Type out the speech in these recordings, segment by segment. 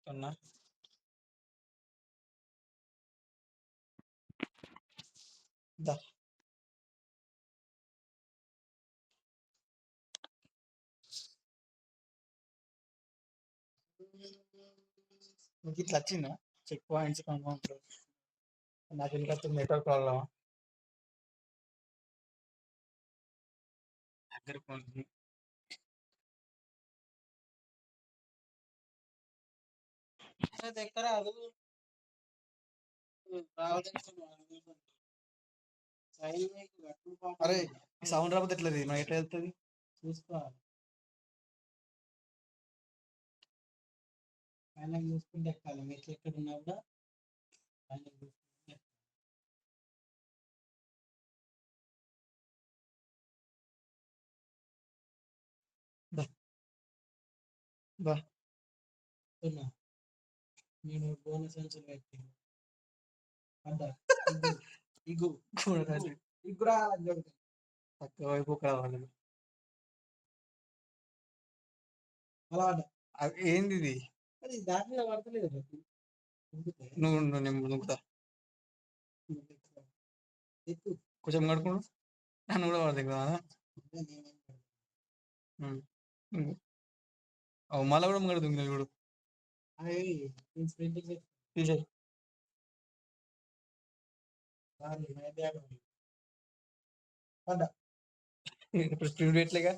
అన్నా దా నీకు ఇట్లా వచ్చిందా చెక్ పాయింట్స్ అమౌంట్ నాకు ఇంకా నెట్వర్క్ ప్రాబ్లమ్ దగ్గర ఫోన్ ఎక్కడ అది అరే సౌండ్ రాకపోతే ఎట్లది మరి ఎట్లా వెళ్తుంది చూసుకోవాలి ఆయన చూసుకుంటే ఎక్కాలి మెట్లు ఎక్కడ ఉన్నా కూడా ఆయన చూసుకుంటే బా బా నేను బోనస్ సంచులు పెట్టి ఇగు ఇగురా పక్క వైపు కావాలి అలా ఏంది ఇది అది దాని మీద పడతలేదు నువ్వు నువ్వుతా కొంచెం కడుకోండు నన్ను కూడా పడతాయి కదా మళ్ళా కూడా ముంగడు దుంగిన చూడు తీసేయి ఇప్పుడు స్పీడ్ పెట్టలేగా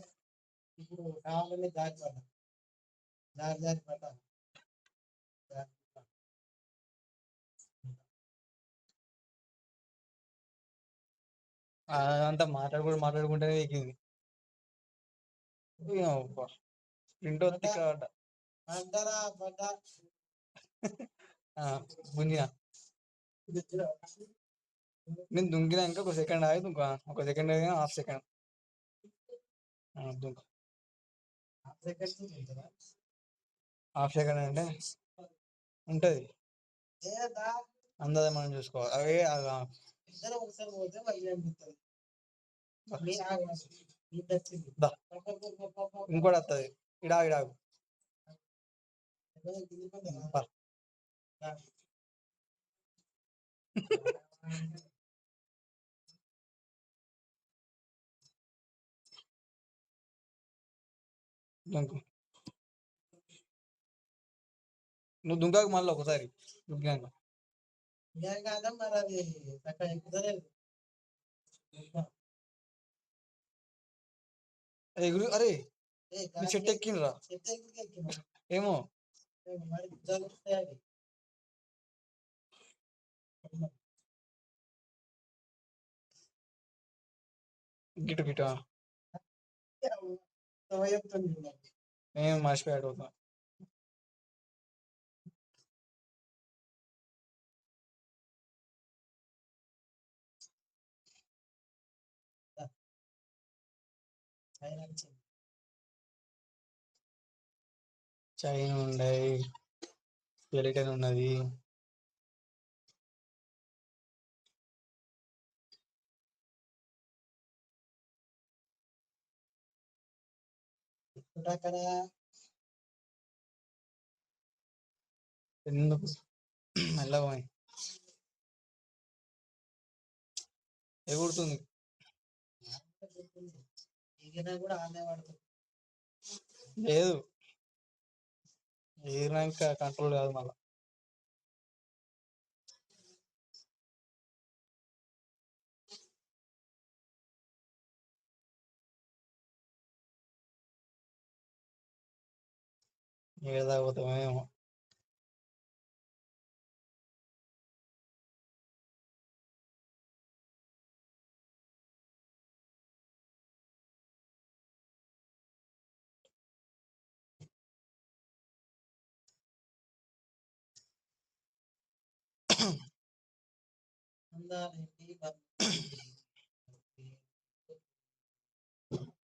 ఇప్పుడు కావాలనే దారి పడ్డా దారి పడ్డా అంతా మాట్లాడుకుంటే ఎక్కింది స్ప్రింట్ వస్తే కావట బుంజినా నేను దుంకినాక ఒక సెకండ్ ఆగి దుంకా ఒక సెకండ్ హాఫ్ సెకండ్ దుంక హాఫ్ సెకండ్ అంటే ఉంటది అందదే మనం చూసుకోవాలి అవే ఇంకోటి వస్తుంది ఇడాగు నువ్వు దుంకాకు మళ్ళీ ఒకసారి దుంకాక మరి అది ఎగురు అరే చెట్టు ఎక్కినరా ఏమో గిటు గిటు ఏం మర్చిపోయాడు అవుతా చైన్ ఉన్నాయి స్కెలిటన్ ఉన్నది ఎందుకు మెల్లగా ఎగురుతుంది లేదు ఎగిరినాక కంట్రోల్ కాదు మళ్ళా ఏదాకపోతామేమో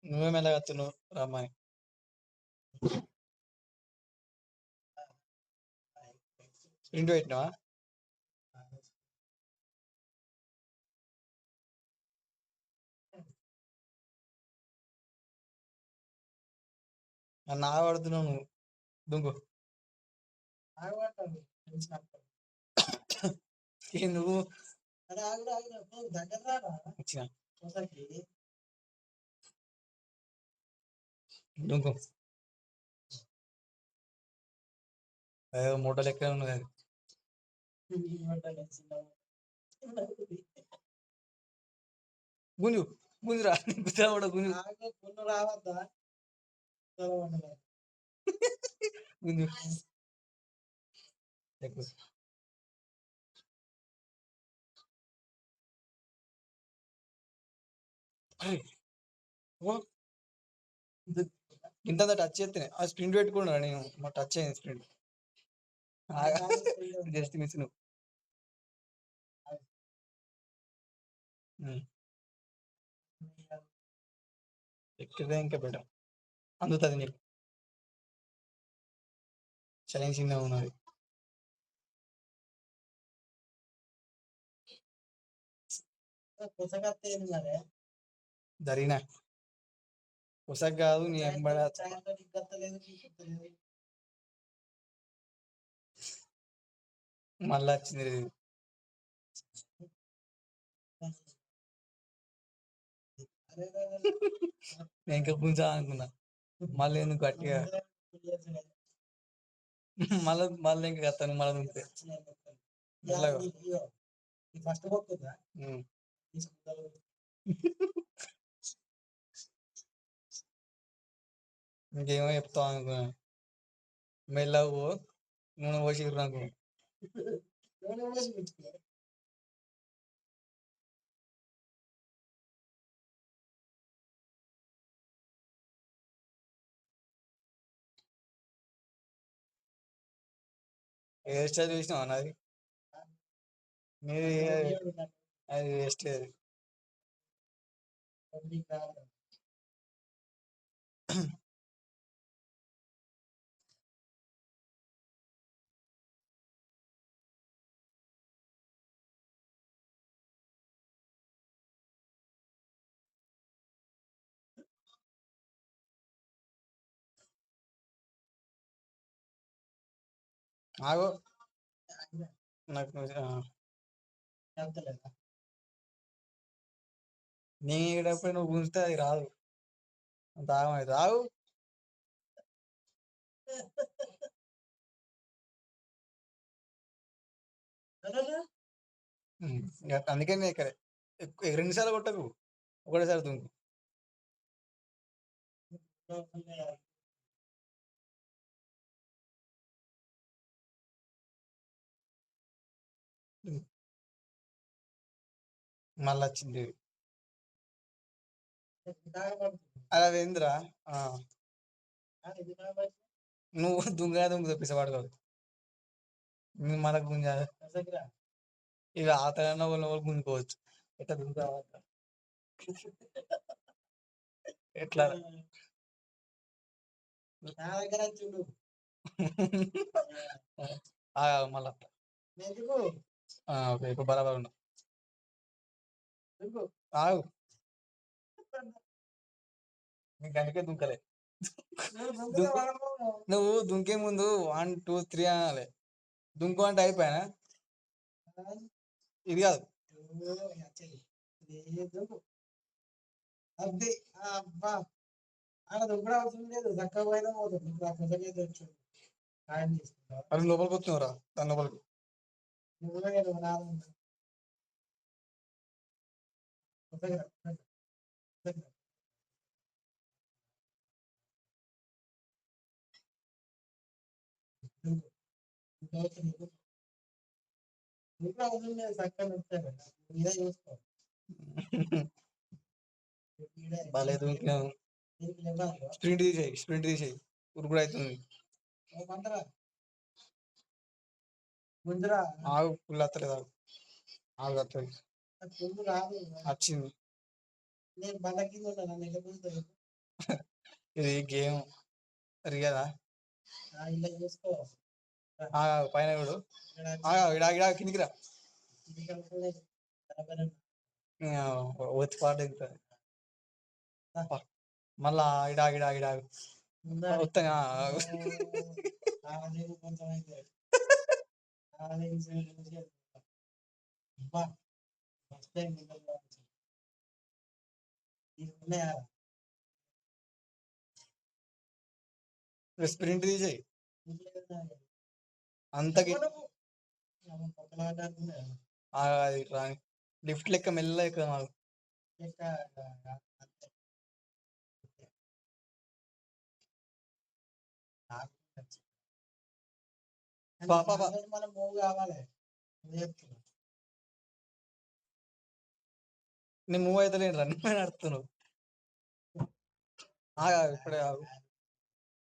నువ్వే మెల్లగా వస్తున్నావు రమ్మని ఇంటి పెట్టినావా నా పడుతున్నావు నువ్వు దుంకు నువ్వు వచ్చిన నువ్వు మూటలు ఎక్కడ ఉన్నది అది గుంజు గుంజురా గుంజు రావద్దా గుంజు ఇంత టచ్ చేస్తేనే ఆ స్ప్రింట్ పెట్టుకున్నా నేను మా టచ్ అయింది స్ప్రింట్ జస్ట్ మిస్ నువ్వు ఎక్కితే ఇంకా బెటర్ అందుతుంది నీకు ఛాలెంజింగ్ ఉన్నది జరిగినా పుసక కాదు నీ ఎంబడ మళ్ళా వచ్చింది నేను ఇంకా పుంజా అనుకున్నా మళ్ళీ ఎందుకు గట్టిగా మళ్ళీ ఇంకా కత్తాను మళ్ళీ ఇంకేమో చెప్తావు అనుకున్నా మెల్లవు నూనె పోసి నాకు హెయిర్ స్టైల్ చూసినావా నాది మీది అది వేస్ట్ అది ఆగో నాకు నేను ఏడప్పుడు నువ్వు గుంజితే అది రాదు అంత ఆగమైతే రావు అందుకే నేను ఇక్కడ 2 నిమిషాలు కొట్టకు ఒకటేసారి దుంకు మళ్ళీ వచ్చింది అలా వేంద్రా నువ్వు దుంగ పిసవాడుకోదు మన గుంజ ఇక ఆతన వాళ్ళు గుంజుకోవచ్చు ఎట్లా దుంగ ఎట్లా మళ్ళా ఓకే ఇప్పుడు బరాబర్ ఉన్నా ఆగు నీకు అందుకే దుంకలే నువ్వు దుంకే ముందు 1 2 3 అనాలి దుంకు అంటే అయిపోయానా ఇది కాదు అది అబ్బా ఆడ దుంకడం అవసరం లేదు చక్కగా పోయినా పోతుంది అది లోపలికి వస్తున్నావురా దాని లోపలికి బాగాలేదు స్ప్రింట్ తీసేయి ఉరుకుడు అవుతుంది ఆగు పుల్ అత్తలేదు ఆగు అత్తది వచ్చింది ఇది గేమ్ రియదా పైన కూడా ఇడా కిందికి రా వచ్చి పాట ఎక్కుతుంది మళ్ళా ఇడా వస్తాయి స్ప్రింట్ తీసేయి అంతకి లిఫ్ట్ లెక్క మెల్ల ఎక్కువ మాకు మనం మూవ్ కావాలి నేను మూవ్ అయితే నేను రన్ నడుతున్నావు ఇప్పుడే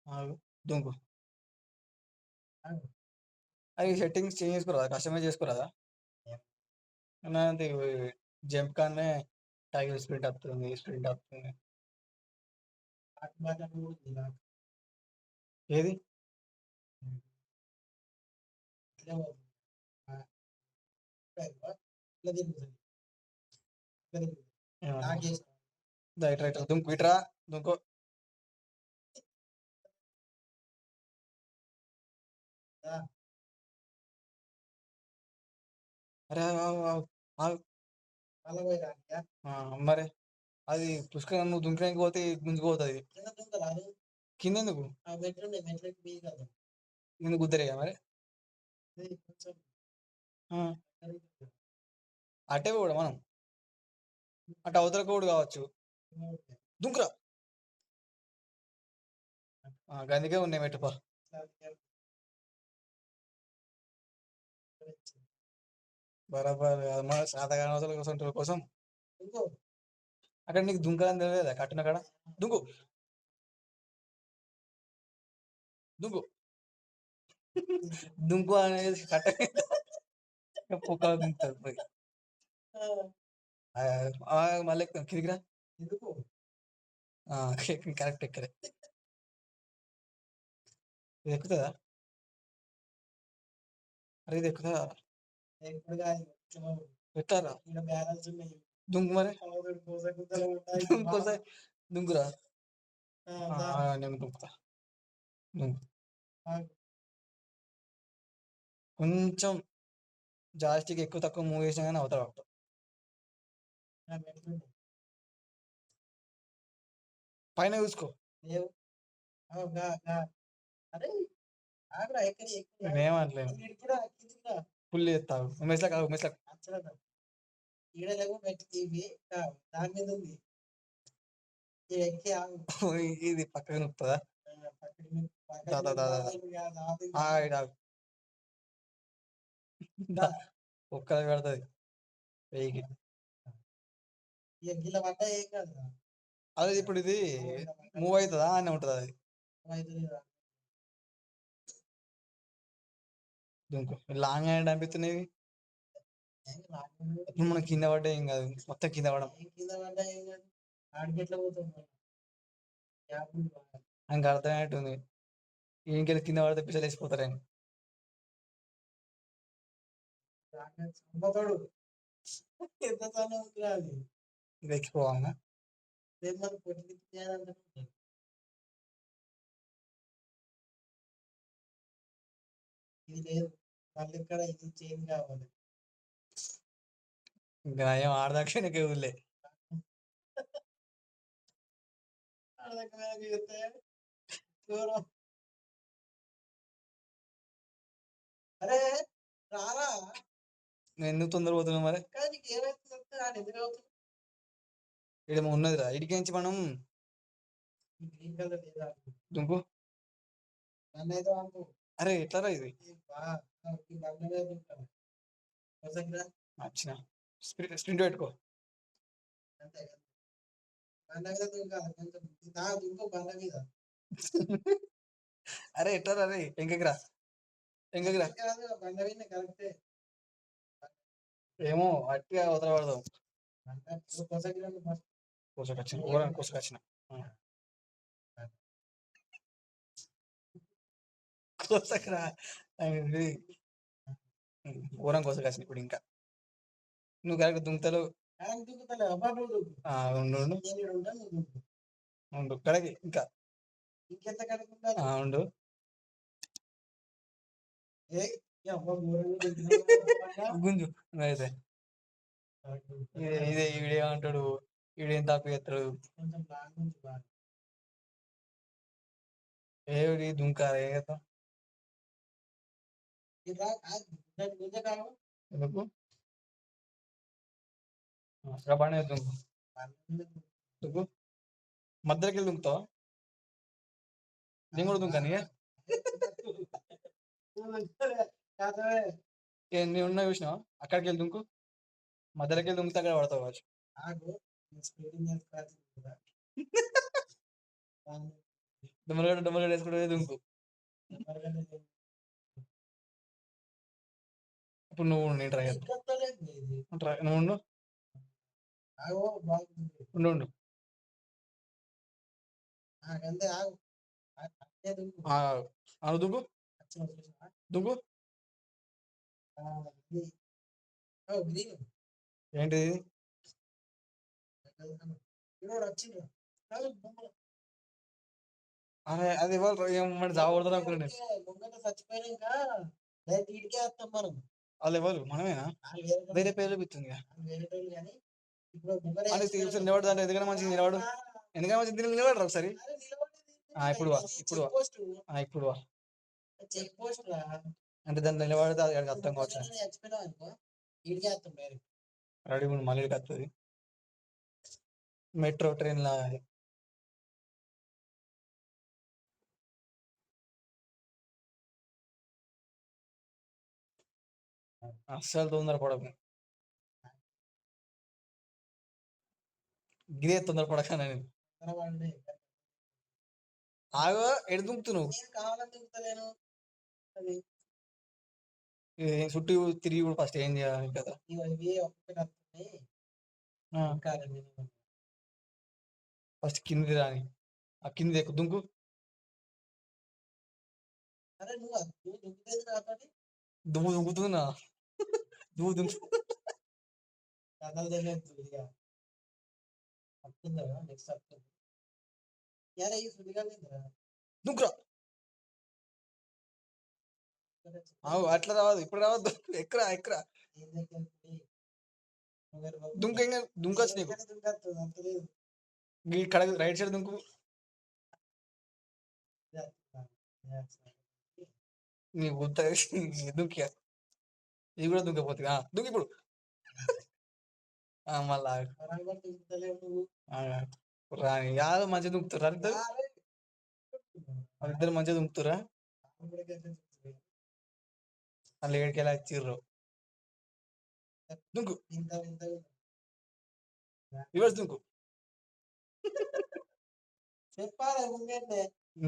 ఆగు దుంకు అవి సెట్టింగ్స్ చేంజ్ చేసుకోరాదా కస్టమైజ్ చేసుకోరాదా జంప్ కానీ టైగర్ స్ప్రింట్ వస్తుంది ఏది రైట్ దుంకు ఇట్రా దుంకో అరే మరి అది పుష్కరం నువ్వు దుంకడానికి పోతే గుంజుకుపోతుంది కింద ఎందుకు కింద గుద్దరేగా మరి అటే కూడా మనం అటు అవతల కూడా కావచ్చు దుంకురా గందుకే ఉన్నాయి మెట్టుపా బరాబర్ మన శాతగానవతల కోసం కోసం అక్కడ నీకు దుంకలని తెలియదా కట్టిన కాడ దుంకు దుంకు దుంకు అనేది కట్ట పొక్క దుంకుతుంది పోయి మళ్ళీ కిరికిరా కరెక్ట్ ఎక్కడే ఇది ఎక్కుతుందా అరే ఇది ఎక్కుతుందా పెట్టారా దుంకు మరి దుంకురా నేను దుంకుతా కొంచెం జాస్టిక్ ఎక్కువ తక్కువ మూవ్ చేసినా కానీ అవుతాడు పైన చూసుకో నేనేమట్లేదు ఫుల్ చేస్తావు ఉమేష్లా కాదు ఉమేష్లా ఇది పక్కన నొప్పుతుందా ఒక్క పెడుతుంది వెయ్యికి అదే ఇప్పుడు ఇది మూవ్ అవుతుందా అని ఉంటుంది అది లాంగ్ హ్యాండ్ అనిపిస్తున్నాయి ఇప్పుడు మనం కింద పడ్డా ఏం కాదు మొత్తం కింద పడడం ఆయనకు అర్థమైనట్టుంది ఇంకెళ్ళి కింద పడితే పిల్లలు వేసిపోతారని ఇది ఎక్కిపోవాలన్నా ఇంకా ఏం ఆడదాక్షణకే ఊళ్ళే అరే రారా నేను ఎందుకు తొందర పోతున్నావు మరి ఇక్కడ ఉన్నదిరా ఇడికించి మనం దుంకు అరే ఎట్లారా ఇది వచ్చిన స్ప్రింట్ పెట్టుకో అరే ఎట్లా రే ఎంకరా ఏమో అట్టిగా అవతల పడదాం కోసకొచ్చిన కోసకొచ్చిన కోసకరా ఊరం కోసకొచ్చిన ఇప్పుడు ఇంకా నువ్వు కరెక్ట్ దుంతలు ఉండు కడకి ఇంకా ఉండు గుంజు అయితే ఇదే ఈడేమంటాడు, ఈడేం తప్పు చేస్తాడు. ఏది దుంకాలి ఏం చేస్తాం ఎందుకు బాగానే దుంకు దుంకు మధ్యలోకి వెళ్ళి దుంకుతావా? నేను కూడా దుంకాను నేను ఉన్నా చూసినావా? అక్కడికి వెళ్ళి దుంకు, మధ్యలోకి వెళ్ళి దుంకుతే అక్కడ పడతావు కావచ్చు. డుమ్మలగడ్డ వేసుకుంటే దుంకు. ఇప్పుడు నువ్వు నేను ట్రై చేస్తా, నువ్వు ఉండు ఉండు దుంకు దుంకు. ఏంటిది? అరే అది ఎవరు జాబడతారు అనుకున్నాను. వాళ్ళు ఎవరు? మనమేనా? వేరే పేరు చూపిస్తుంది. నిలబడు అంటే ఎందుకన్నా మంచిగా నిలబడు, ఎందుకన్నా మంచిగా నిలబడరు ఒకసారి. ఇప్పుడు ఇప్పుడు అంటే దాన్ని నిలబడితే అది అర్థం కావచ్చు. రెడీ మళ్ళీ వస్తుంది మెట్రో ట్రైన్ లా. అస్సలు తొందర పడకు, గిరే తొందర పడక. నేను ఆగో ఎడు దుంకుతున్నావు, చుట్టూ తిరిగి కూడా ఫస్ట్ ఏం చేయాలి కదా. ఫస్ట్ కింది రాని, ఆ కింది ఎక్కువ దుంకు. దుమ్ము దుంకుతున్నా, దుమ్ము దుంకు. దుంకురా. అట్లా రావద్దు, ఇప్పుడు రావద్దు. ఎక్కరా ఎక్కరా దుంక, దుంకొచ్చు నీకు. కడ రైట్ సైడ్ దుంకు. నీ గుర్త దుంకి, ఇది కూడా దుంకపోతే దుంకి ఇప్పుడు. మళ్ళా రాని యాదో మంచిగా దుంకుతురా ఇద్దరు, వాళ్ళిద్దరు మంచిగా దుంకుతురా. వాళ్ళు ఏడికెళ్ళి వచ్చిర్రు. దుంకు రివర్స్ దుంకు.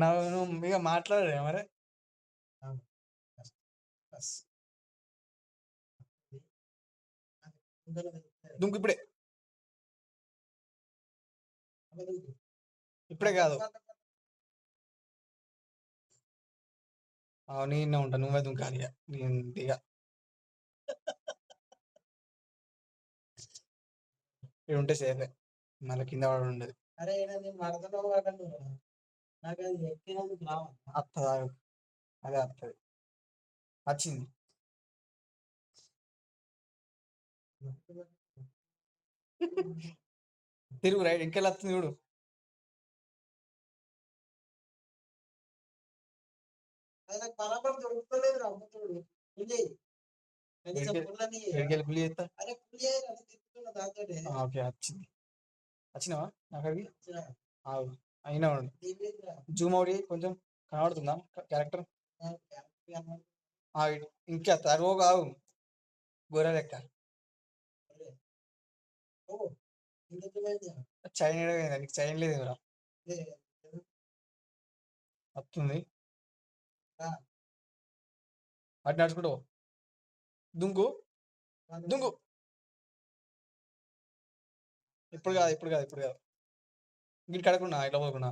నువ్వు ఇక మాట్లాడలే మరి. దుంకు ఇప్పుడే, ఇప్పుడే కాదు. నేనే ఉంటా, నువ్వే దుంకాలి. నేను దిగా ఇక్కడ ఉంటే సేఫే, మళ్ళీ కింద పడి ఉండదు. అదే వస్తుంది, వచ్చింది. తిరుగు రైట్, ఇంకెళ్ళి వస్తుంది చూడు. ఓకే వచ్చింది. వచ్చినావా అక్కడికి? అయినా జూమ్ అవుట్ కొంచెం కనబడుతుందా క్యారెక్టర్? ఇంకా తరువు కావు, గొర్రె లెక్క. చైన్ నీకు చైన్ లేదు రా, వస్తుంది. అటు నడుచుకుంటూ దుంకు దుంకు. ఇప్పుడు కాదు, ఇప్పుడు కాదు, ఇప్పుడు కాదు. గిట్ కడకున్నా ఇట్లా పోకున్నా,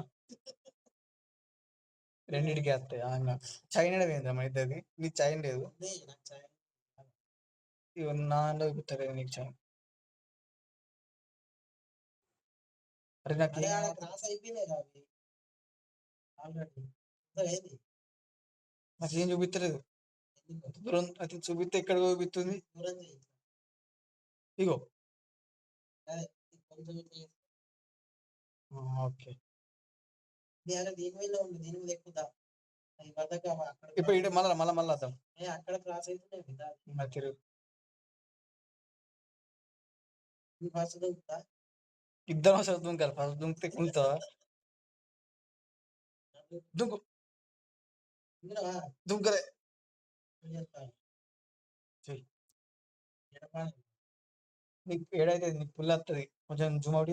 రెండింటికి వస్తాయి. చైన్ పోయిందా మన ఇద్దరికి? నీకు చైన్ లేదు, నాలో గుర్తలేదు నీకు చైన్. అరే నాకేం చూపించలేదు. దూరం అయితే చూపిస్తే ఎక్కడ చూపిస్తుంది? ఇగో. ఓకే. దీని మీద ఉంది, దీని మీద ఎక్కుతా. ఇప్పుడు ఇటు మళ్ళా మళ్ళా మళ్ళా వద్దాం. అక్కడ క్రాస్ అవుతున్నాయి. మరి తిరుగు. ఫస్ట్ దొరుకుతా. ఇద్దరం అసలు దుంకాలి. ఫస్ట్ దుంకితే కుంటావా? దుంకు. దుంకలే. చెయ్యి. నీకు ఏడైతే నీకు పుల్ వస్తుంది. కొంచెం జూమ్ అవుట్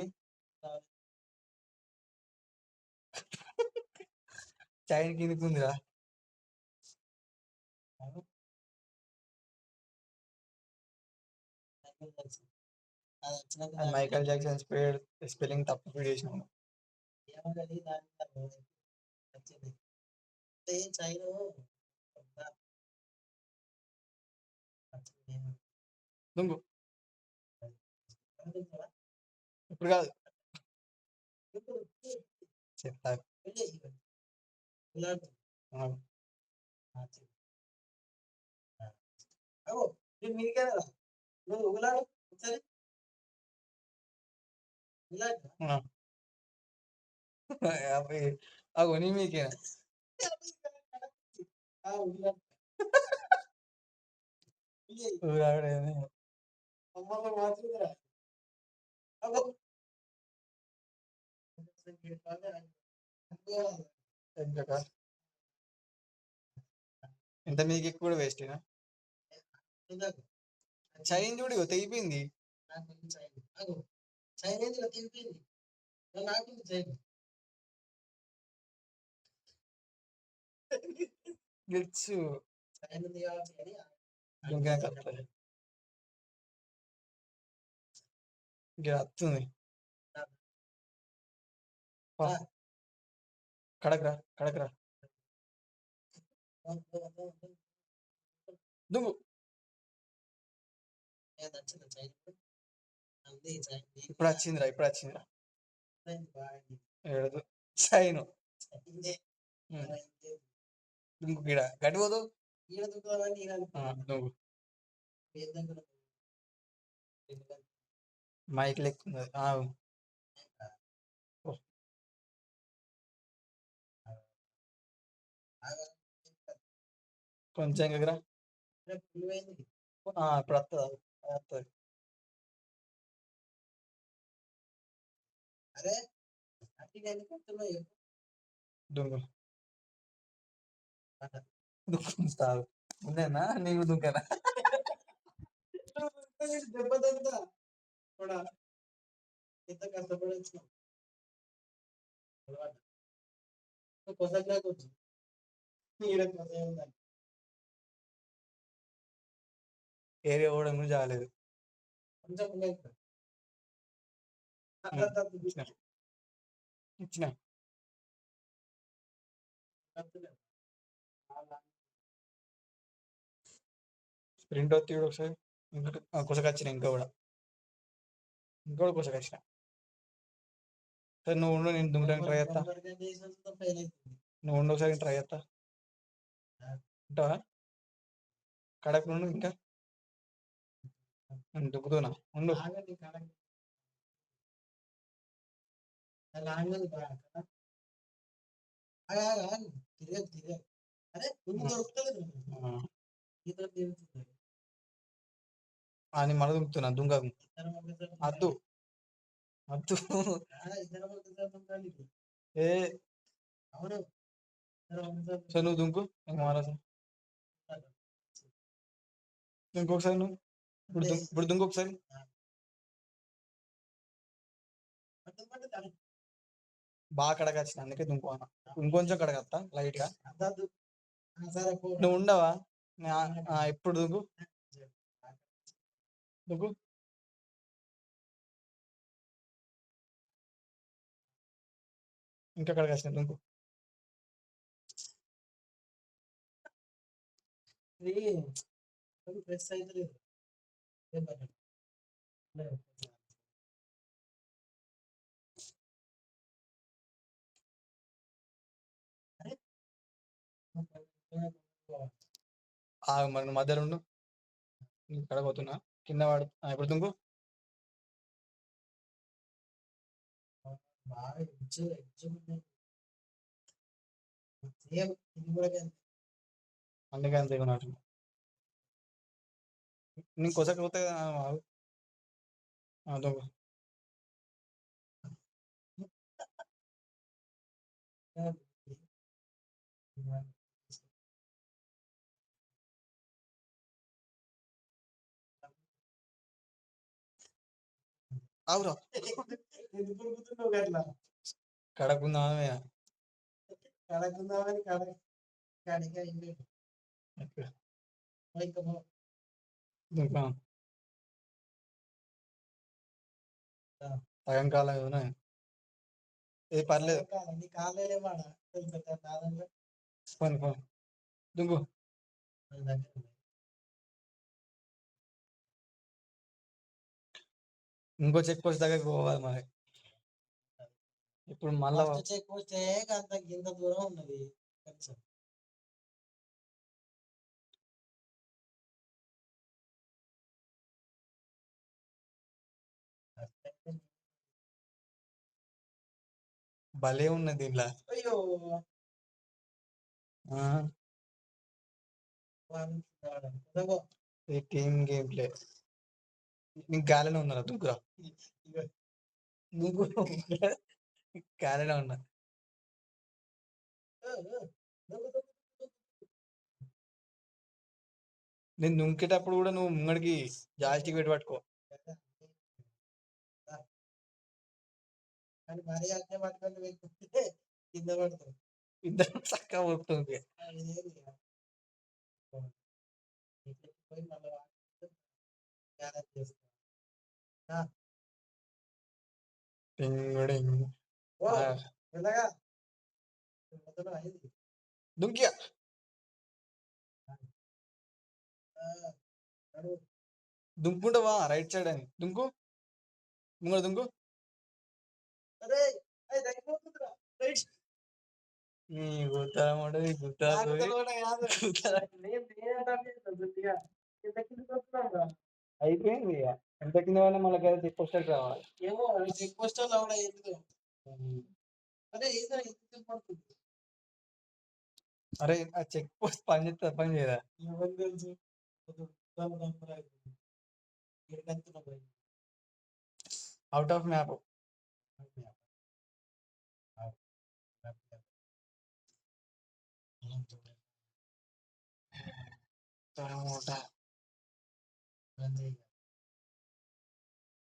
చైన్ కిందకి ఉందిరా. మైకల్ జాక్సన్ స్పెల్లింగ్ తప్పు ఫీడ్ చేసినాను. దుంగు. ఇప్పుడు కాదు చెప్తా. నువ్వు ఉగులాడు ఒకసారి. అగో నీ మీకే అమ్మమ్మ మాత్రమే. ఇంత మీకు ఎక్కువ కూడా వేస్ట్ చైన్ చూడు తెగిపోయింది. గెచ్చు ఇంకా వస్తుంది. కడకరా కడకరా దుంగు. ఇప్పుడు వచ్చిందిరా ఇప్పుడు వచ్చిందిరా. ఏడదు చైను దుంకు గిడ గట్టి పోదు. నువ్వు మైక్ లెక్కుంది. కొంచెం దగ్గర ఇప్పుడు వస్తుంది. అరే దుంగు దుంకుతావు ఉందేనా నీకు దుంకనా? దెబ్బతంతా కూడా ఎంత కష్టపడి వచ్చినాం. కొసగా కూర్చు ఏరియా కూడా జాలేదు. కొంచెం ఇచ్చిన స్ప్రింట్ వచ్చి ఒకసారి కొసకొచ్చిన ఇంకా కూడా కొసకొచ్చిన. సరే నువ్వు ఉండు, నేను దుంకడానికి ట్రై చేస్తా. నువ్వు ఉండు ఒకసారి ట్రై చేస్తా. ఉంటావా? కడకు నుండి ఇంకా దుక్కుతున్నా ఉండు. అని మళ్ళీ దుంకుతున్నా. దుంగకు అద్దు అద్దు. ఏ సరే నువ్వు దుంకు. ఇంకొకసారి నువ్వు ఇప్పుడు దుంకు ఒకసారి. బాగా కడగచ్చిన అందుకే దుంకున్నా. ఇంకొంచెం కడగత్తా లైట్ గా. నువ్వు ఉండవా? ఇప్పుడు దుంకు దుంకు. ఇంకా కడగచ్చిన దుంకు. ప్రెస్ అయితే మరి నువ్వు మధ్యలో ఉండు. నేను కడగబోతున్నా. కింద వాడు ఇప్పుడు దుంకు. బాగా సేమ్ ఇది కూడా అందుకే అంతే ఉన్నట్టు. నేను కొసకపోతే దుంకు. అవురా ఎందుకు ఉరుకుతున్నావు అట్లా? కడకుందామే. కడకుందామని కడిగా అయిపోయింది. ఇంకా దుంకా సగం కాలం ఏదైనా ఇది పర్లేదు. నీ కాలేలే వాడ కాదంటే ఫోన్ ఫోన్ దుంకు. ఇంకో చెక్ పోస్ట్ దగ్గరికి పోవాలి మరి. ఇప్పుడు మళ్ళా చెక్ పోస్ట్ అంత కింద దూరం ఉన్నది కొంచెం. భలే ఉన్నది ఇలా. అయ్యో టీమ్ గేమ్ ప్లే. నీకు గాలిలో ఉన్నారా దుంకురా. నువ్వు గాలిలో ఉన్నా. నేను దుంకేటప్పుడు కూడా నువ్వు ముంగడికి జాస్టిక్ పెట్టి పట్టుకో. కానీ మరీ అట్టే పట్టుకొని కింద పడుతుంది. ఇద్దరు చక్కగా పడుతుంది. పోయి మళ్ళీ దుంకియా దుంకుంటావా రైట్ సైడ్ అని దుంకు. ముంగడ దుంకు. అయిపోయింది. ఎంత కింద వల్ల మళ్ళీ చెక్ పోస్ట్ రావాలి. ఏమో చెక్ పోస్ట్ అరే ఆ చెక్ పోస్ట్ పని చేస్తా పని చేయదా? ఎవరు తెలుసు అవుట్ ఆఫ్ మ్యాప్.